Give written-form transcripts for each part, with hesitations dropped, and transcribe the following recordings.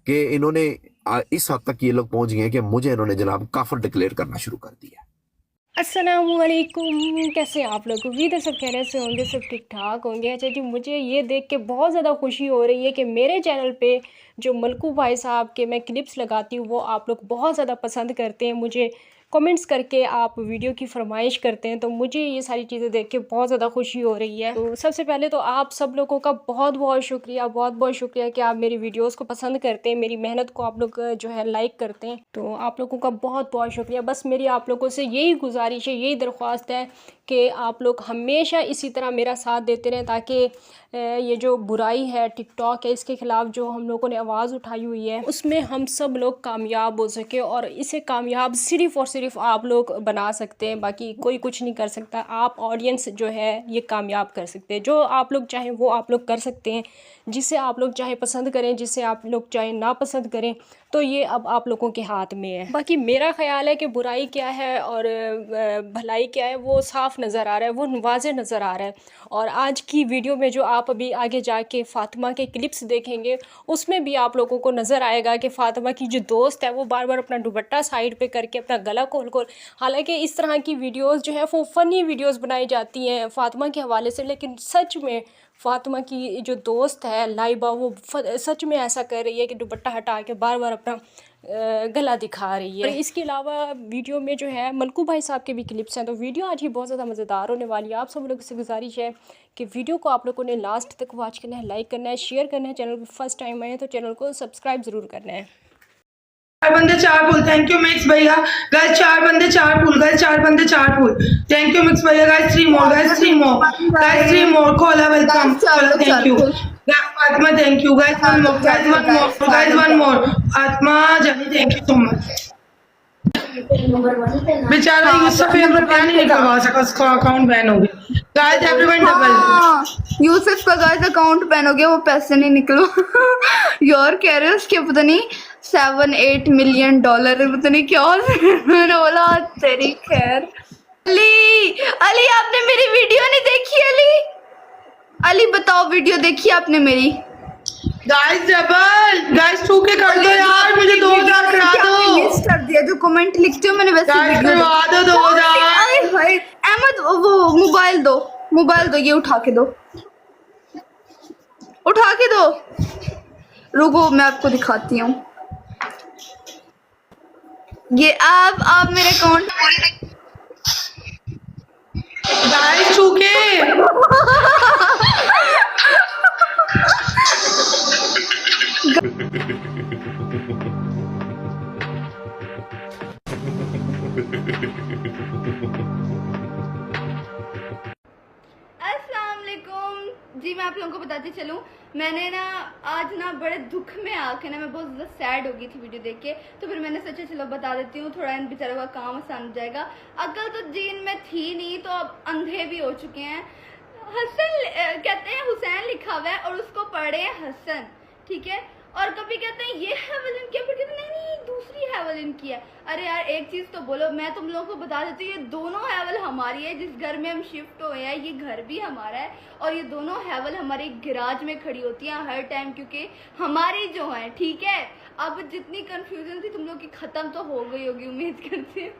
कि इन्होंने इस हद तक ये लोग पहुंच गए कि मुझे इन्होंने जनाब काफिर डिक्लेयर करना शुरू कर दिया। अस्सलामुअलैकुम, कैसे हैं आप लोग? उम्मीद है सब खैरियत से होंगे, सब ठीक ठाक होंगे। अच्छा जी, मुझे ये देख के बहुत ज़्यादा खुशी हो रही है कि मेरे चैनल पे जो मलकू भाई साहब के मैं क्लिप्स लगाती हूँ वो आप लोग बहुत ज़्यादा पसंद करते हैं। मुझे कमेंट्स करके आप वीडियो की फरमाइश करते हैं, तो मुझे ये सारी चीज़ें देख के बहुत ज़्यादा खुशी हो रही है। तो सबसे पहले तो आप सब लोगों का बहुत बहुत शुक्रिया, बहुत बहुत शुक्रिया कि आप मेरी वीडियोस को पसंद करते हैं, मेरी मेहनत को आप लोग जो है लाइक करते हैं। तो आप लोगों का बहुत बहुत शुक्रिया। बस मेरी आप लोगों से यही गुजारिश है, यही दरख्वास्त है कि आप लोग हमेशा इसी तरह मेरा साथ देते रहें, ताकि ये जो बुराई है टिकटॉक है इसके ख़िलाफ़ जो हम लोगों ने आवाज़ उठाई हुई है उसमें हम सब लोग कामयाब हो सके। और इसे कामयाब सिर्फ़ और सिर्फ आप लोग बना सकते हैं, बाकी कोई कुछ नहीं कर सकता। आप ऑडियंस जो है ये कामयाब कर सकते हैं। जो आप लोग चाहें वो आप लोग कर सकते हैं, जिसे आप लोग चाहे पसंद करें, जिसे आप लोग चाहे ना पसंद करें, तो ये अब आप लोगों के हाथ में है। बाकी मेरा ख़्याल है कि बुराई क्या है और भलाई क्या है वो साफ़ नज़र आ रहा है, वो वाज़ेह नज़र आ रहा है। और आज की वीडियो में जो आप अभी आगे जाके फ़ातिमा के क्लिप्स देखेंगे उसमें भी आप लोगों को नज़र आएगा कि फ़ातिमा की जो दोस्त है वो बार बार अपना दुपट्टा साइड पे करके अपना गला खोल खोल, हालांकि इस तरह की वीडियोस जो है वो फ़नी वीडियोस बनाई जाती हैं फ़ातिमा के हवाले से, लेकिन सच में फ़ातिमा की जो दोस्त है लाइबा वो सच में ऐसा कर रही है कि दुपट्टा हटा के बार बार अपना गला दिखा रही है। और इसके अलावा वीडियो में जो है मलकू भाई साहब के भी क्लिप्स हैं। तो वीडियो आज ही बहुत ज़्यादा मज़ेदार होने वाली है। आप सब लोगों से गुजारिश है कि वीडियो को आप लोगों ने लास्ट तक वॉच करना है, लाइक करना है, शेयर करना है। चैनल पर फर्स्ट टाइम आए तो चैनल को सब्सक्राइब ज़रूर करना है। 4 बंदे 4 फूल, थैंक यू मिक्स भैया। गाइस 4 बंदे 4 फूल, गाइस 4 बंदे 4 फूल, थैंक यू मिक्स भैया। Guys 3 more, guys 3 more, guys 3 more, Cola welcome, thank you. Fatima thank you, guys 1 more, guys 1 more, guys 1 मोर, फातिमा जानी थैंक यू सो मच। बेचारा यूसुफ फेवरेट बैन नहीं करवा सका, उसका अकाउंट बैन हो गया। गाइस एवरीवन डबल यूसुफ का गाइस अकाउंट बैन हो गया, वो पैसे नहीं निकलो यार कह रहे हैं उसके पता नहीं 7-8 मिलियन डॉलर पता नहीं क्या। मैंने बोला तेरी खैर। अली अली आपने मेरी वीडियो नहीं देखी? अली बताओ वीडियो देखी आपने मेरी? गाइस डबल, गाइस 2K कर दो यार, मुझे 2000 करा दो। मिस कर दिया जो कमेंट लिखते हो मैंने वैसे गाइस करवा दो 2000। अहमद वो मोबाइल दो, ये उठा के दो, रुको मैं आपको दिखाती हूँ। ये आप मेरे अकाउंट गाइस 2K अस्सलामुअलैकुम जी। मैं आप लोगों को बताती चलूँ, मैंने ना आज ना बड़े दुख में आके ना मैं बहुत ज़्यादा सैड हो गई थी वीडियो देख के, तो फिर मैंने सोचा चलो बता देती हूँ, थोड़ा इन बेचारों का काम आसान हो जाएगा। अकल तो जीन में थी नहीं तो अब अंधे भी हो चुके हैं। हसन कहते हैं हुसैन लिखा हुआ है और उसको पढ़े हसन, ठीक है। और कभी कहते हैं ये हेवलिन की है, फिर कहते हैं नहीं दूसरी हेवलिन की है। अरे यार एक चीज़ तो बोलो, मैं तुम लोगों को बता देती हूँ ये दोनों हेवल हमारी है। जिस घर में हम शिफ्ट हुए हैं ये घर भी हमारा है और ये दोनों हेवल हमारे गैराज में खड़ी होती हैं हर टाइम, क्योंकि हमारी जो है, ठीक है। अब जितनी कंफ्यूजन थी तुम लोग की ख़त्म तो हो गई होगी उम्मीद करते हैं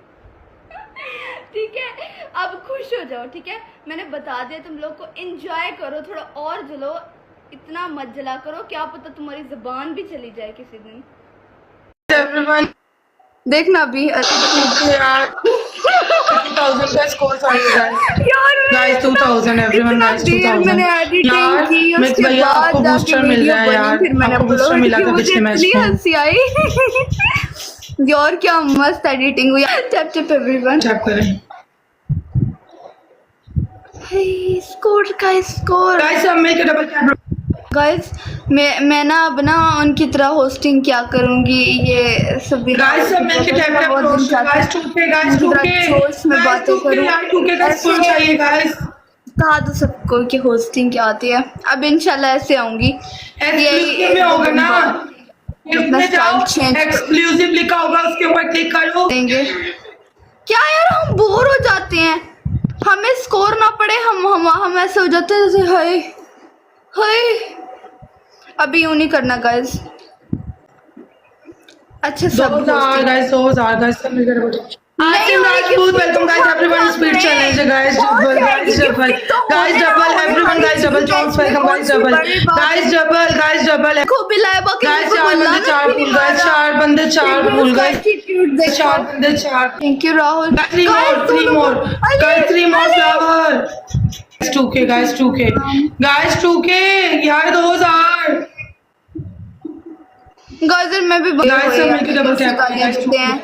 ठीक है, अब खुश हो जाओ, ठीक है। मैंने बता दिया, तुम लोग को एंजॉय करो, थोड़ा और जलो, इतना मत जला करो, क्या पता तुम्हारी जुबान भी चली जाए किसी दिन। एवरीवन देखना भी यार 2000 का स्कोर गाइस 2000 एवरीवन गाइस 2000 मैंने एडिटिंग की मिक्स उसके भैया बाद आपको बूस्टर मिल रहा है यार, फिर मैंने आपको बूस्टर मिला था पिछले मैच में। हंसी आई यार क्या मस्त एडिटिंग हुई। टैप एवरीवन चेक करें स्कोर गाइस, सब मिलकर डबल टैप। गाइस मैं ना अब ना उनकी तरह होस्टिंग क्या करूंगी, ये सभी गाइस सब मिलकर टैप टैप करो। गाइस 2K, गाइस 2K, जोश में बातें करूं, 2K का स्कोर चाहिए गाइस। कहा तो सबको कि होस्टिंग क्या आती है। अब इंशाल्लाह ऐसे आऊंगी, एक्सक्लूसिव में होगा ना, अपना स्टाइल चेंज एक्सक्लूसिव लिखा होगा उसके ऊपर क्लिक करो। देंगे क्या यार, हम बोर हो जाते हैं, हमें स्कोर ना पड़े, हम ऐसे हो जाते हैं जैसे हाय हाय। अभी यूं नहीं करना गाइस, अच्छा सब those are guys सब मिलकर बोलो नहीं Asim Rajput, welcome guys everyone speed challenge guys double everyone guys double Jones welcome guys double खूब बिलाए बाकी guys चार बंदे चार पुल guys चार बंदे चार पुल guys चार बंदे चार thank you Rahul three more guys 3 more flower 2k guys 2k यार those are गाइस मैं भी Guys, सब मिलके double tap करें, guys, देते हैं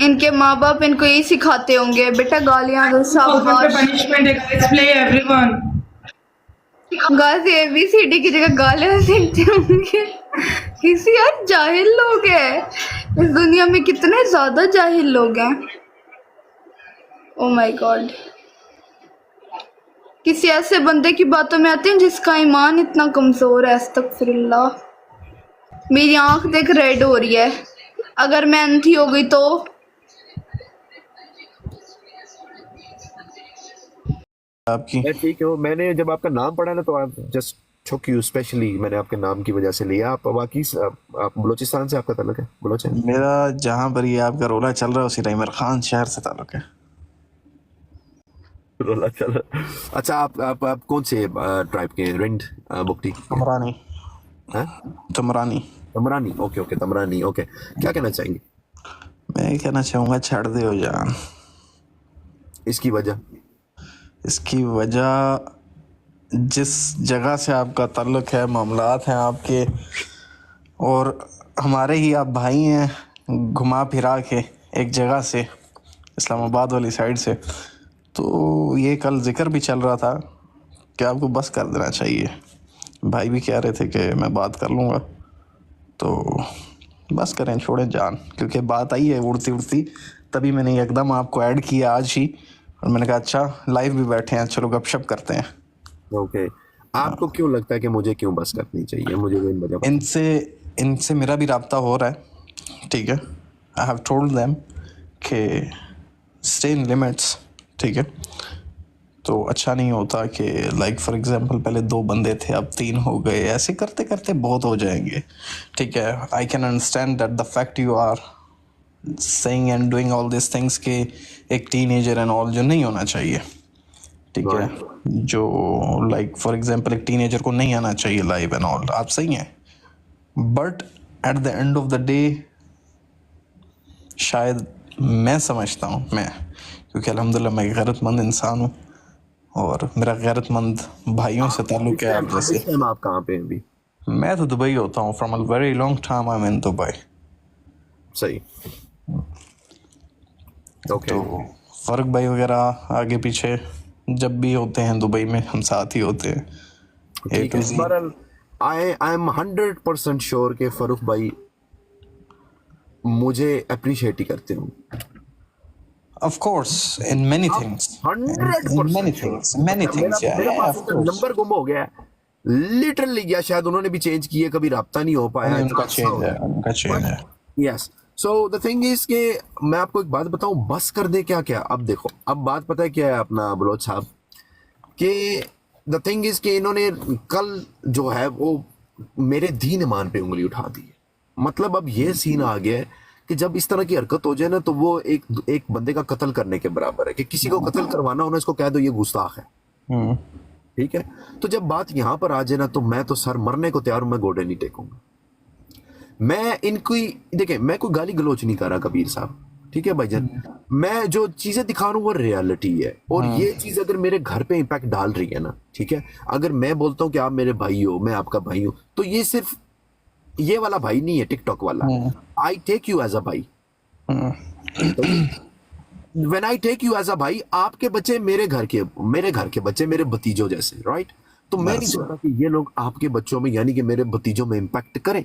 इनके माँ बाप इनको यही सिखाते होंगे बेटा गालियां दो शाबाश punishment है guys play everyone गाइस ये ABCD की जगह गालियां सीखते होंगे किसी यार जाहिल लोग हैं इस दुनिया में कितने ज्यादा जाहिल लोग हैं ओ माय गॉड किसी ऐसे बंदे की बातों में आते हैं जिसका ईमान इतना कमजोर है अस्तगफिरुल्लाह मेरी आंख देख रेड हो रही है अगर मैं अंधी हो गई तो आपकी मैं ठीक हूँ। मैंने जब आपका नाम पढ़ा ना तो आप जस्ट छुक यू स्पेशली मैंने आपके नाम की वजह से लिया। आप बाकी आप बलोचिस्तान से आपका ताल्लुक है? बलोच है? मेरा जहाँ पर ये आपका रोला चल रहा है उसी टाइम खान शहर से ताल्लुक है। रोला चल रहा। अच्छा आप कौन से ट्राइब के? रिंड बुकटी तमरानी हैं? तमरानी तमरानी ओके तमरानी ओके। क्या कहना चाहेंगे? मैं कहना चाहूँगा छड़ दे हो जान। इसकी वजह इसकी वजह जिस जगह से आपका ताल्लुक है मामलात हैं आपके और हमारे ही आप भाई हैं घुमा फिरा के एक जगह से इस्लामाबाद वाली साइड से तो ये कल जिक्र भी चल रहा था कि आपको बस कर देना चाहिए। भाई भी कह रहे थे कि मैं बात कर लूँगा तो बस करें छोड़ें जान क्योंकि बात आई है उड़ती उड़ती तभी मैंने एकदम आपको ऐड किया आज ही और मैंने कहा अच्छा लाइव भी बैठे हैं चलो गपशप करते हैं। ओके आपको क्यों लगता है कि मुझे क्यों बस करनी चाहिए? मुझे कोई वजह इनसे मेरा भी रब्ता हो रहा है ठीक है। आई हैव टोल्ड देम कि स्टे इन लिमिट्स ठीक है। तो अच्छा नहीं होता कि लाइक फॉर एग्जांपल पहले 2 बंदे थे अब 3 हो गए ऐसे करते करते बहुत हो जाएंगे ठीक है। I can understand that the fact you are saying and doing all this things के एक टीनेजर एंड ऑल जो नहीं होना चाहिए ठीक है। जो लाइक फॉर एग्जांपल एक टीनेजर को नहीं आना चाहिए लाइव एंड ऑल आप सही हैं but at the end of the day शायद मैं समझता हूँ मैं क्योंकि अल्हम्दुलिल्लाह मैं गैरतमंद इंसान हूँ और मेरा गैरतमंद भाइयों से ताल्लुक है आप जैसे। आप कहाँ पे हैं अभी? मैं तो दुबई होता हूँ from a very long time I am in Dubai. सही ओके तो फ़र्क भाई वगैरह आगे पीछे जब भी होते हैं दुबई में हम साथ ही होते हैं। ठीक है। बहरहाल आई एम 100% श्योर कि फरूक भाई मुझे अप्रिशिएट ही करते हो। Of course, in many things. 100% many things, yeah, of course. Number गुम हो गया लिटरली या शायद उन्होंने भी चेंज किए कभी राब्ता नहीं हो पाया। उनका चेंज है yes so the thing is कि मैं आपको एक बात बताऊं बस कर दे क्या अब देखो अब बात पता है क्या है अपना बलोच साहब कि द थिंग इज कि इन्होंने कल जो है वो मेरे दीन ईमान पे उंगली उठा दी है। मतलब अब ये सीन आ गया है कि जब इस तरह की हरकत हो जाए ना तो वो एक बंदे का कत्ल करने के बराबर है कि किसी को कत्ल करवाना हो ना इसको कह दो ये गुस्ताख है ठीक है। तो जब बात यहाँ पर आ जाए ना तो मैं तो सर मरने को तैयार हूं मैं गोडे नहीं टेकूंगा। मैं इनकी देखें मैं कोई गाली गलोच नहीं कर रहा कबीर साहब ठीक है भाईजान। मैं जो चीजें दिखा रहा हूँ वो रियलिटी है और ये चीज अगर मेरे घर पे इम्पैक्ट डाल रही है ना ठीक है। अगर मैं बोलता हूँ कि आप मेरे भाई हो मैं आपका भाई हूँ तो ये सिर्फ ये वाला भाई नहीं है टिकटॉक वाला। I take you as a भाई when I take you as a भाई आपके बच्चे मेरे घर के बच्चे मेरे भतीजों जैसे राइट। तो मैं नहीं चाहता कि ये लोग आपके बच्चों में यानी कि मेरे भतीजों में इम्पैक्ट करें।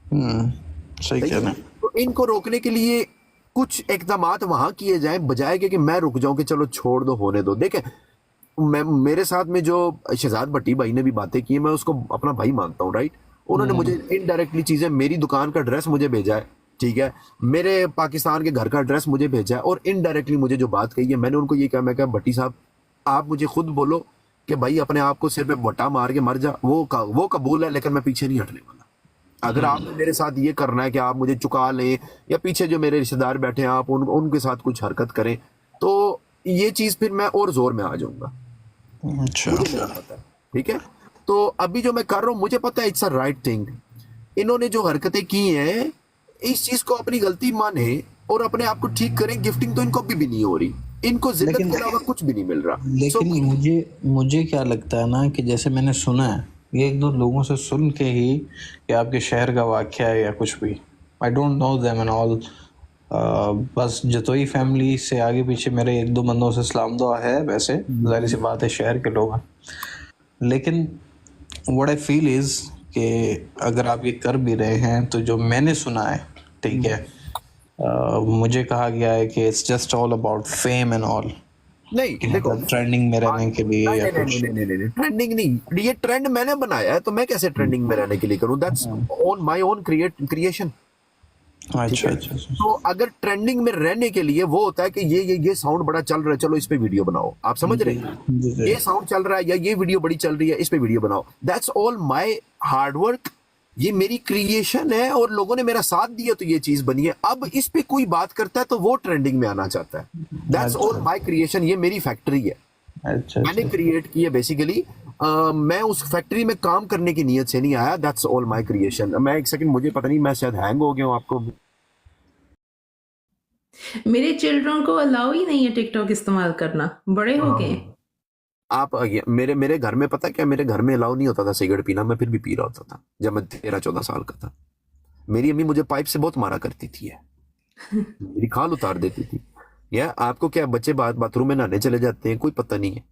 सही कहना। तो इनको रोकने के लिए कुछ इकदामात वहां किए जाए बजाय कि मैं रुक जाऊं कि चलो छोड़ दो होने दो। देखें मैं मेरे साथ में जो शहजाद भट्टी भाई ने भी बातें की मैं उसको अपना भाई मानता हूँ राइट। उन्होंने मुझे इनडायरेक्टली चीजें मेरी दुकान का एड्रेस मुझे भेजा है ठीक है। मेरे पाकिस्तान के घर का एड्रेस मुझे भेजा है और इनडायरेक्टली मुझे जो बात कही है मैंने उनको ये कहा मैं कहा भट्टी साहब आप मुझे खुद बोलो कि भाई अपने आप को सिर पे बट्टा मार के मर जा वो कबूल है लेकिन मैं पीछे नहीं हटने वाला अगर आपने मेरे साथ ये करना है कि आप मुझे चुका लें या पीछे जो मेरे रिश्तेदार बैठे हैं आप उनके साथ कुछ हरकत करें, तो ये चीज फिर मैं और जोर में आ जाऊंगा। अच्छा। मुझे नहीं पता, ठीक है। तो अभी जो मैं कर रहा हूँ मुझे पता है इट्स अ राइट थिंग। इन्होंने जो हरकतें की हैं इस चीज को अपनी गलती माने और अपने आप को ठीक करें। गिफ्टिंग तो इनको अभी भी नहीं हो रही, इनको जिल्लत लेकिन के अलावा कुछ भी नहीं मिल रहा। लेकिन मुझे क्या लगता है ना कि जैसे मैंने सुना है ये एक दो लोगों से सुन के ही कि आपके शहर का वाक़या है या कुछ भी, I don't know them and all, बस जतोई फैमिली से आगे पीछे मेरे एक दो बंदों से सलाम दुआ है, वैसे जाहिर सी बात है शहर के लोग हैं। लेकिन व्हाट आई फील इज़ कि अगर आप ये कर भी रहे हैं तो जो मैंने सुना है, ठीक है, मुझे कहा गया है कि it's just all about fame and all, नहीं कि देखो, मतलब ट्रेंडिंग में रहने के लिए या कुछ। नहीं ट्रेंडिंग नहीं, ये ट्रेंड मैंने बनाया है तो मैं कैसे ट्रेंडिंग में रहने के लिए करूं? That's on my own creation. अच्छा अच्छा अच्छा। तो अगर ट्रेंडिंग में रहने के लिए वो होता है कि ये साउंड बड़ा चल रहा है, चलो इस पे वीडियो बनाओ, आप समझ रहे हैं? जी, जी। ये साउंड चल रहा है या ये वीडियो बड़ी चल रही है, इस पे वीडियो बनाओ। That's all my hard work, ये मेरी क्रिएशन है और लोगों ने मेरा साथ दिया तो ये चीज बनी है। अब इस पे कोई बात करता है तो वो ट्रेंडिंग में आना चाहता है। दैट्स ऑल माय क्रिएशन, ये मेरी फैक्ट्री है, अच्छा मैंने क्रिएट की है बेसिकली। मैं उस फैक्ट्री में काम करने की नीयत से नहीं आया। That's all my creation. मैं एक सेकंड, मुझे पता नहीं, मैं शायद हैंग हो गया हूँ आपको। मेरे चिल्ड्रन को अलाउ ही नहीं है टिकटॉक इस्तेमाल करना, बड़े हो गए हैं। आप मेरे घर में पता क्या, मेरे घर में अलाउ नहीं होता था सिगरेट पीना, मैं फिर भी पी रहा होता था जब मैं 13-14 साल का था। मेरी अम्मी मुझे पाइप से बहुत मारा करती थी, मेरी खाल उतार देती थी। या आपको क्या, बच्चे बाथरूम में नहाने चले जाते हैं, कोई पता नहीं है,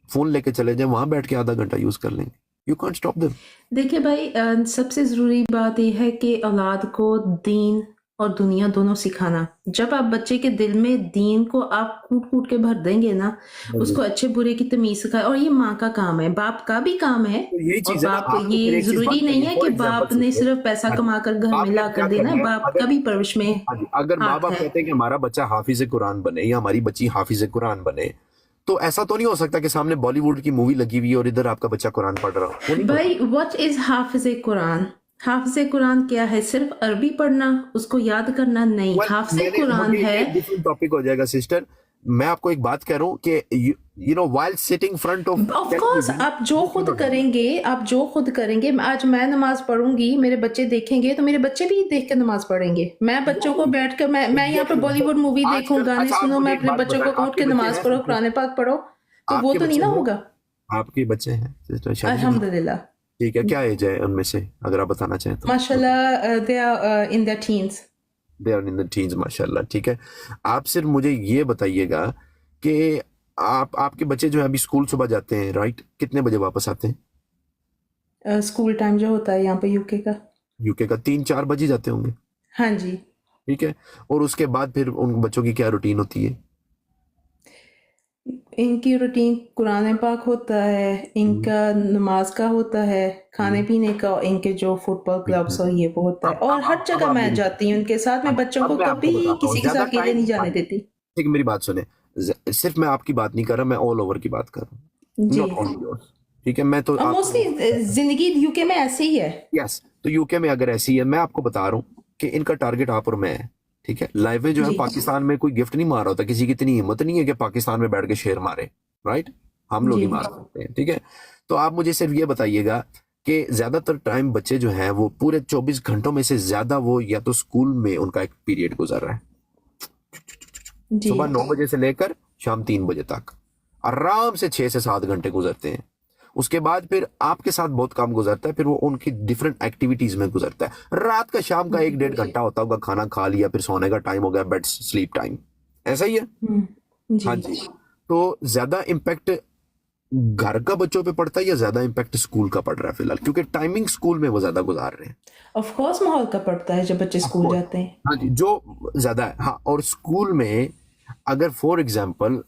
फोन लेके चले जाए, वहां बैठ के आधा घंटा यूज कर लेंगे। You can't stop them. देखिए भाई, सबसे ज़रूरी बात यह है कि औलाद को दीन और दुनिया दोनों सिखाना। जब आप बच्चे के दिल में दीन को आप कूट कूट के भर देंगे ना, उसको अच्छे बुरे की तमीज सिखाए। और ये माँ का काम है, बाप का भी काम है। तो यही और चीज है ना, बाप, आपको फिर ये एक चीज जरूरी बात नहीं करनी है है। कि For बाप example, ने सुनिए, सिर्फ पैसा कमा कर घर में आपने ला क्या कर देना करना है, है, बाप का भी परवरिश में हाँ जी, अगर माँ हाथ बाप है। कहते हैं कि हमारा बच्चा हाफिज कुरान बने या हमारी बच्ची हाफिज कुरान बने, तो ऐसा तो नहीं हो सकता कि सामने बॉलीवुड की मूवी लगी हुई है और इधर आपका बच्चा कुरान पढ़ रहा हो। वो नहीं भाई व्हाट इज हाफिज कुरान? हाफिज कुरान क्या है? सिर्फ अरबी पढ़ना, उसको याद करना? नहीं, हाफिज कुरान है। डिफरेंट टॉपिक हो जाएगा सिस्टर। मैं आपको एक बात कह रहा हूँ कि you know while sitting front of of course आप जो खुद करेंगे, आज मैं नमाज पढ़ूंगी, मेरे बच्चे देखेंगे तो मेरे बच्चे भी देख के नमाज पढ़ेंगे। मैं बच्चों को बैठ कर मैं यहाँ पे बॉलीवुड मूवी देखूं, गाने अच्छा, आप सुनो, मुझे मैं एक अपने बात बच्चों बताएं, को उठ आपके के बच्चे नमाज हैं पढ़ो, सिस्टर? कुरान पाक पढ़ो, तो वो आपके तो नहीं बच्चे ना हैं? होगा। आपके बच्चे हैं सिस्टर शादी? अल्हम्दुलिल्लाह, ठीक है, क्या एज है उनमें से अगर आप बताना चाहें तो? माशाल्लाह, they are in their teens. They are in the teens, माशाल्लाह। ठीक है, आप सिर्फ मुझे ये बताइएगा कि आपके बच्चे जो है अभी स्कूल सुबह जाते हैं, राइट? कितने बजे वापस आते हैं? स्कूल टाइम जो होता है यहाँ पे यूके का, यूके का 3-4 बजे जाते होंगे, हाँ जी। ठीक है। और उसके बाद फिर उन बच्चों की क्या रूटीन होती है? इनकी रूटीन कुरान पाक होता है, इनका नमाज का होता है, खाने पीने का, इनके जो फुटबॉल क्लब्स और ये वो होता है। और हर जगह मैं जाती हूँ उनके साथ, मैं बच्चों को अब मैं आपको कभी बताता हूँ, किसी के ज्यादा साथ अकेले टाइम, नहीं जाने देती। ठीक है, मेरी बात सुने। सिर्फ मैं आपकी बात नहीं कर रहा, मैं ऑल ओवर की बात कर रहा हूँ, जी, नॉट ओनली योर्स। ठीक है, मैं तो और मोस्टली जिंदगी यूके में ऐसे ही है। यस, तो यूके में अगर ऐसी है, मैं आपको बता रहा हूँ कि इनका टारगेट आप और मैं है, ठीक है। लाइव में जो है जी। पाकिस्तान में कोई गिफ्ट नहीं मार रहा होता, किसी की इतनी हिम्मत नहीं है कि पाकिस्तान में बैठ के शेर मारे, राइट? हम लोग ही जी। मार सकते हैं, ठीक है। तो आप मुझे सिर्फ ये बताइएगा कि ज्यादातर टाइम बच्चे जो हैं वो पूरे 24 घंटों में से ज्यादा वो या तो स्कूल में उनका एक पीरियड गुजर रहा है, जी, सुबह 9 बजे से लेकर शाम 3 बजे तक आराम से 6 से 7 घंटे गुजरते हैं। उसके बाद फिर आपके साथ बहुत काम गुजरता है, फिर वो उनकी डिफरेंट एक्टिविटीज में गुजरता है। रात का शाम का 1-1.5 घंटा होता होगा, खाना खा लिया, फिर सोने का टाइम हो गया, बेड स्लीप टाइम, ऐसा ही है। हाँ जी। जी। तो ज्यादा इम्पैक्ट घर का बच्चों पे पड़ता है या ज्यादा इम्पैक्ट स्कूल का पड़ रहा है फिलहाल? क्योंकि टाइमिंग स्कूल में वो ज्यादा गुजार रहे हैं। ऑफ कोर्स माहौल का पड़ता है जब बच्चे स्कूल जाते हैं। हाँ जी, जो ज्यादा है। हाँ, और स्कूल में अगर फॉर एग्जाम्पल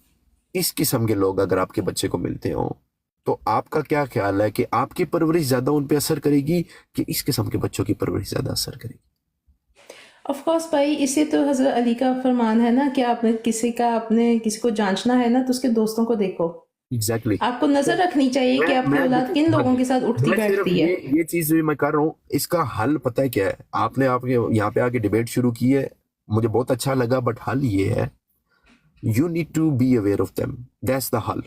इस किस्म के लोग अगर आपके बच्चे को मिलते हो, तो आपका क्या ख्याल है कि आपकी परवरिश ज्यादा उन पे असर करेगी कि इस किस्म के बच्चों की परवरिश ज्यादा असर करेगी? ऑफ कोर्स भाई, इसे तो हजरत अली का फरमान है ना कि आपने किसी को जांचना है ना तो उसके दोस्तों को देखो। एग्जैक्टली। आपको नजर रखनी चाहिए कि आपकी औलाद किन लोगों के साथ उठती मैं सिर्फ बैठती है। ये चीज भी मैं कर रहा हूँ, इसका हल पता है क्या है? आपने आपके यहाँ पे आके डिबेट शुरू की है, मुझे बहुत अच्छा लगा, बट हल ये है, you need to be aware of them, that's the हल।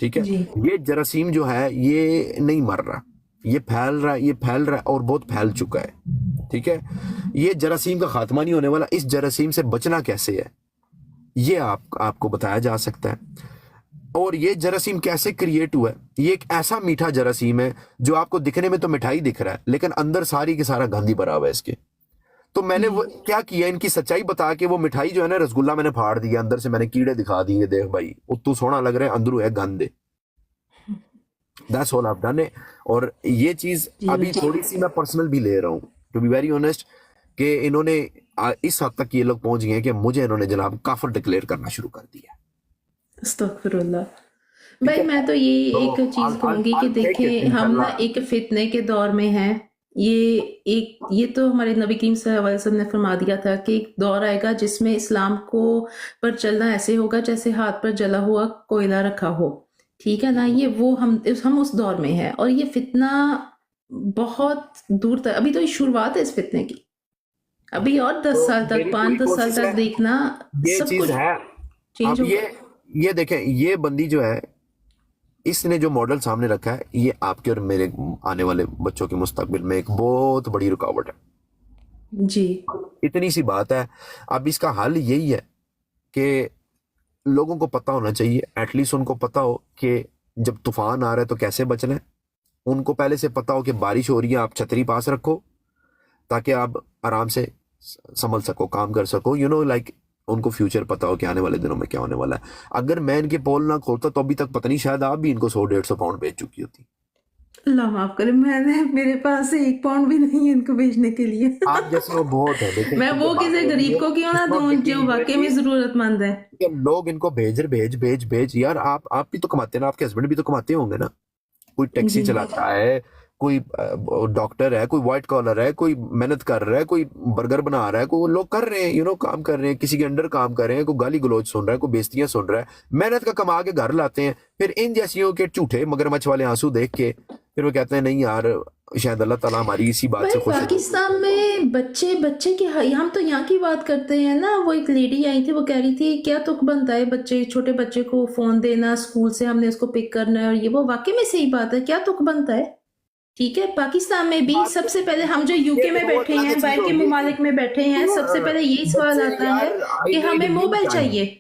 ठीक है, जी। ये जरासीम जो है ये नहीं मर रहा, ये फैल रहा है, ये फैल रहा है और बहुत फैल चुका है। ठीक है, ये जरासीम का खात्मा नहीं होने वाला। इस जरासीम से बचना कैसे है, ये आपको बताया जा सकता है। और ये जरासीम कैसे क्रिएट हुआ है? ये एक ऐसा मीठा जरासीम है जो आपको दिखने में तो मिठाई दिख रहा है, लेकिन अंदर सारी की सारा गंद ही भरा हुआ है इसके। तो मैंने वो क्या किया, इनकी सच्चाई बता के वो मिठाई जो है ना, रसगुल्ला मैंने फाड़ दिया, अंदर से मैंने कीड़े दिखा दिए, देख भाई तू सोना लग रहा है, अंदर है गंद। That's all I have done it. और ये चीज अभी थोड़ी सी मैं पर्सनल भी ले रहा हूँ, टू बी वेरी ऑनेस्ट, कि इन्होंने इस हद तक ये लोग पहुंच गए हैं कि मुझे इन्होंने जनाब काफिर डिक्लेयर करना शुरू कर दिया। अस्तगफिरुल्लाह। भाई मैं तो ये एक चीज कहूंगी कि देखें, हम ना एक फितने के दौर में हैं। ये तो हमारे नबी करीम सल्लल्लाहु अलैहि वसल्लम ने फरमा दिया था कि एक दौर आएगा जिसमें इस्लाम को पर चलना ऐसे होगा जैसे हाथ पर जला हुआ कोयला रखा हो। ठीक है ना, ये वो हम उस दौर में हैं, और ये फितना बहुत दूर तक, अभी तो ये शुरुआत है इस फितने की। अभी और 10 साल तक, 5-10 साल तक देखना ये सब चीज कुछ है। चेंज अब होगा। ये देखें, ये बंदी जो है, इसने जो मॉडल सामने रखा है, ये आपके और मेरे आने वाले बच्चों के मुस्तकबिल में एक बहुत बड़ी रुकावट है जी। इतनी सी बात है। अब इसका हल यही है कि लोगों को पता होना चाहिए, एटलीस्ट उनको पता हो कि जब तूफान आ रहा है तो कैसे बचना है। उनको पहले से पता हो कि बारिश हो रही है, आप छतरी पास रखो ताकि आप आराम से संभल सको, काम कर सको, यू नो लाइक उनको फ्यूचर पता हो कि आने वाले दिनों में क्या होने वाला है। अगर मैं इनके पोल ना खोलता तो अभी तक पता नहीं, शायद आप भी इनको 100-150 पाउंड बेच चुकी होती। अल्लाह माफ करे, मेरे पास से 1 पाउंड भी नहीं है इनको बेचने के लिए। आप जैसे वो बहुत है, देखिए मैं वो किसी गरीब को क्यों ना दूं जो वाकई में जरूरतमंद है। लोग इनको भेज यार। आप भी तो कमाते हैं ना, आपके हस्बैंड भी तो कमाते होंगे ना। कोई टैक्सी चलाता है, कोई डॉक्टर है, कोई व्हाइट कॉलर है, कोई मेहनत कर रहा है, कोई बर्गर बना रहा है, कोई लोग कर रहे हैं, यू नो काम कर रहे हैं, किसी के अंडर काम कर रहे हैं, कोई गाली गलौज सुन रहा है, कोई बेइज्जतियां सुन रहा है, मेहनत का कमा के घर लाते हैं। फिर इन जैसियों के झूठे मगरमच्छ वाले आंसू देख के फिर वो कहते हैं नहीं यार, शायद अल्लाह ताला हमारी इसी बात से भाई खुश है। पाकिस्तान में बच्चे की, हम तो यहाँ की बात करते हैं ना। वो एक लेडी आई थी, वो कह रही थी क्या तुक बनता है छोटे बच्चे को फोन देना, स्कूल से हमने उसको पिक करना है, और ये वो वाकई में सही बात है, क्या तुक बनता है। ठीक है, पाकिस्तान में भी सबसे पहले हम जो यूके में बैठे हैं, बाहर के ममालिक में बैठे हैं, सबसे पहले यही सवाल आता है कि हमें मोबाइल चाहिए,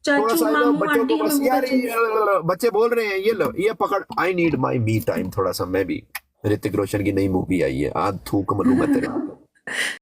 चाचू मामू आंटी हमें मोबाइल चाहिए। बच्चे बोल रहे हैं ये पकड़, I need my me time थोड़ा सा। मैं भी ऋतिक रोशन की नई मूवी आई है, आज थूक मलूं मैं तेरे